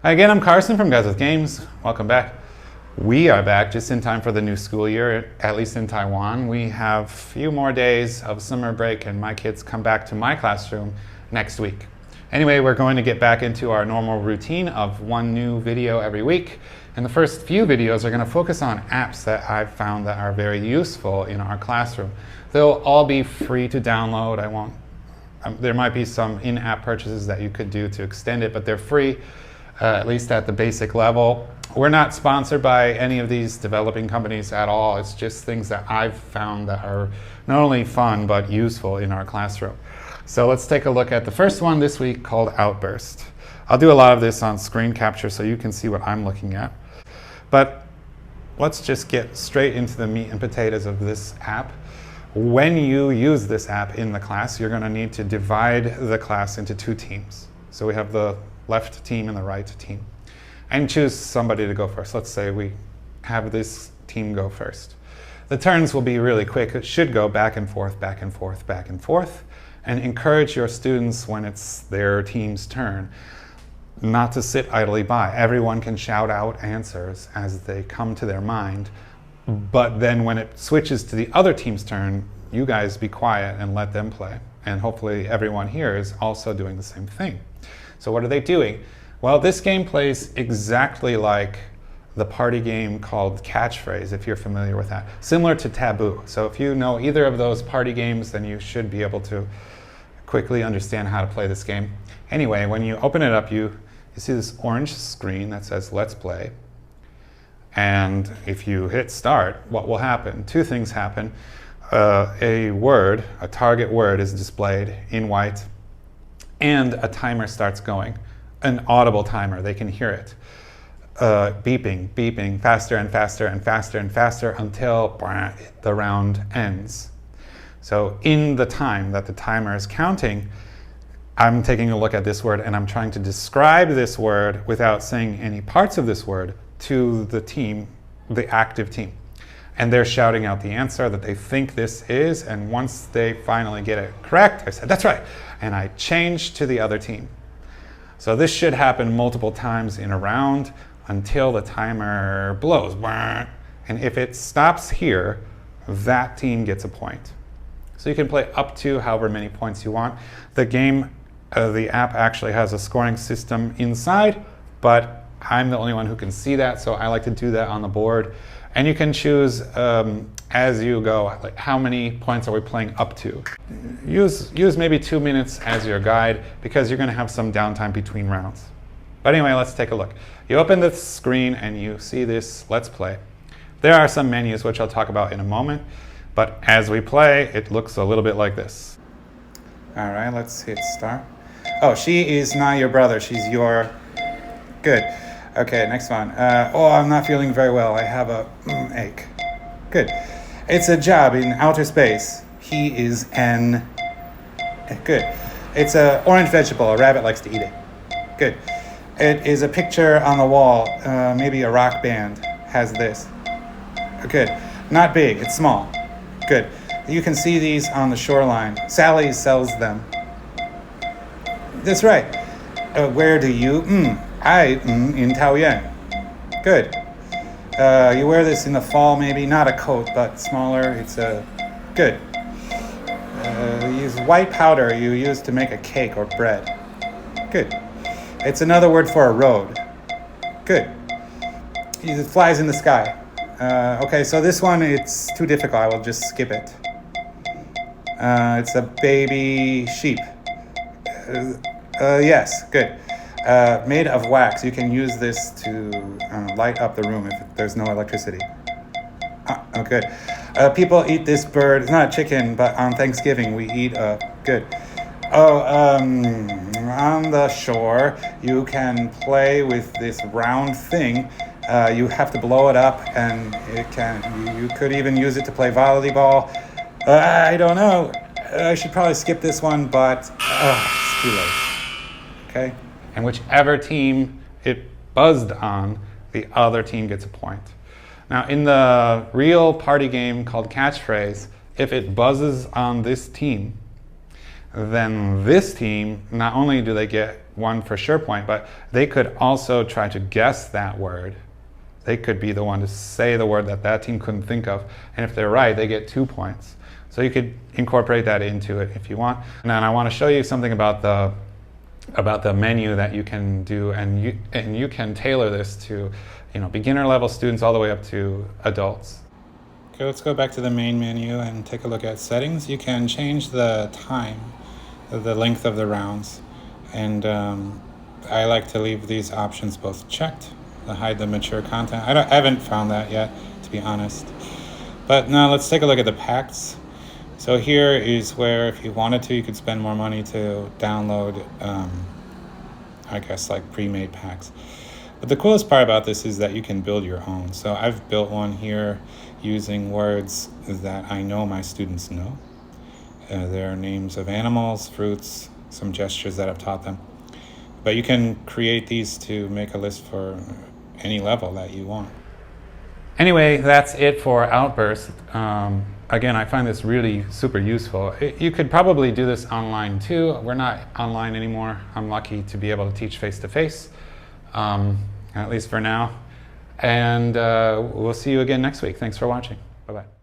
Hi again, I'm Carson from Guys with Games. Welcome back. We are back just in time for the new school year, at least in Taiwan. We have a few more days of summer break and my kids come back to my classroom next week. Anyway, we're going to get back into our normal routine of one new video every week. And the first few videos are going to focus on apps that I've found that are very useful in our classroom. They'll all be free to download. There might be some in-app purchases that you could do to extend it, but they're free. At least at the basic level. We're not sponsored by any of these developing companies at all. It's just things that I've found that are not only fun, but useful in our classroom. So let's take a look at the first one this week called Outburst. I'll do a lot of this on screen capture so you can see what I'm looking at. But let's just get straight into the meat and potatoes of this app. When you use this app in the class, you're going to need to divide the class into two teams. So we have the left team and the right team. And choose somebody to go first. Let's say we have this team go first. The turns will be really quick. It should go back and forth, back and forth, back and forth. And encourage your students when it's their team's turn not to sit idly by. Everyone can shout out answers as they come to their mind. But then when it switches to the other team's turn, you guys be quiet and let them play. And hopefully everyone here is also doing the same thing. So what are they doing? Well, this game plays exactly like the party game called Catchphrase, if you're familiar with that. Similar to Taboo. So if you know either of those party games, then you should be able to quickly understand how to play this game. Anyway, when you open it up, you see this orange screen that says Let's Play. And if you hit start, what will happen? Two things happen. A target word is displayed in white, and a timer starts going, an audible timer. They can hear it beeping, beeping, faster and faster and faster and faster until the round ends. So in the time that the timer is counting, I'm taking a look at this word and I'm trying to describe this word without saying any parts of this word to the team, the active team. And they're shouting out the answer that they think this is, and once they finally get it correct, I said, that's right, and I change to the other team. So this should happen multiple times in a round until the timer blows. And if it stops here, that team gets a point. So you can play up to however many points you want. The game, the app actually has a scoring system inside, but I'm the only one who can see that, so I like to do that on the board. And you can choose as you go, like how many points are we playing up to. Use maybe 2 minutes as your guide because you're going to have some downtime between rounds. But anyway, let's take a look. You open the screen and you see this Let's Play. There are some menus which I'll talk about in a moment, but as we play, it looks a little bit like this. All right, let's hit start. Oh, she is not your brother. She's your... Good. Okay, next one. I'm not feeling very well. I have a ache. Good. It's a job in outer space. He is an... Good. It's an orange vegetable. A rabbit likes to eat it. Good. It is a picture on the wall. Maybe a rock band has this. Good. Not big. It's small. Good. You can see these on the shoreline. Sally sells them. That's right. Where do you... in Taoyuan. Good. You wear this in the fall, maybe. Not a coat, but smaller. It's a... Good. Use white powder you use to make a cake or bread. Good. It's another word for a road. Good. It flies in the sky. Okay, so this one, it's too difficult. I will just skip it. It's a baby sheep. Yes, good. Made of wax. You can use this to light up the room if there's no electricity. Oh, good. People eat this bird. It's not a chicken, but on Thanksgiving we eat good. On the shore, you can play with this round thing. You have to blow it up, and you could even use it to play volleyball. I don't know. I should probably skip this one, but it's too late. Okay? And whichever team it buzzed on, the other team gets a point. Now, in the real party game called Catchphrase, if it buzzes on this team, then this team, not only do they get 1 for sure point, but they could also try to guess that word. They could be the one to say the word that that team couldn't think of. And if they're right, they get 2 points. So you could incorporate that into it if you want. And then I want to show you something about the menu that you can do, and you can tailor this to, beginner level students all the way up to adults. Okay, let's go back to the main menu and take a look at settings. You can change the time, the length of the rounds, and I like to leave these options both checked. Hide the mature content. I haven't found that yet, to be honest. But now let's take a look at the packs. So here is where, if you wanted to, you could spend more money to download, I guess, like pre-made packs. But the coolest part about this is that you can build your own. So I've built one here using words that I know my students know. There are names of animals, fruits, some gestures that I've taught them. But you can create these to make a list for any level that you want. Anyway, that's it for Outburst. Again, I find this really super useful. You could probably do this online too. We're not online anymore. I'm lucky to be able to teach face-to-face, at least for now. And we'll see you again next week. Thanks for watching. Bye-bye.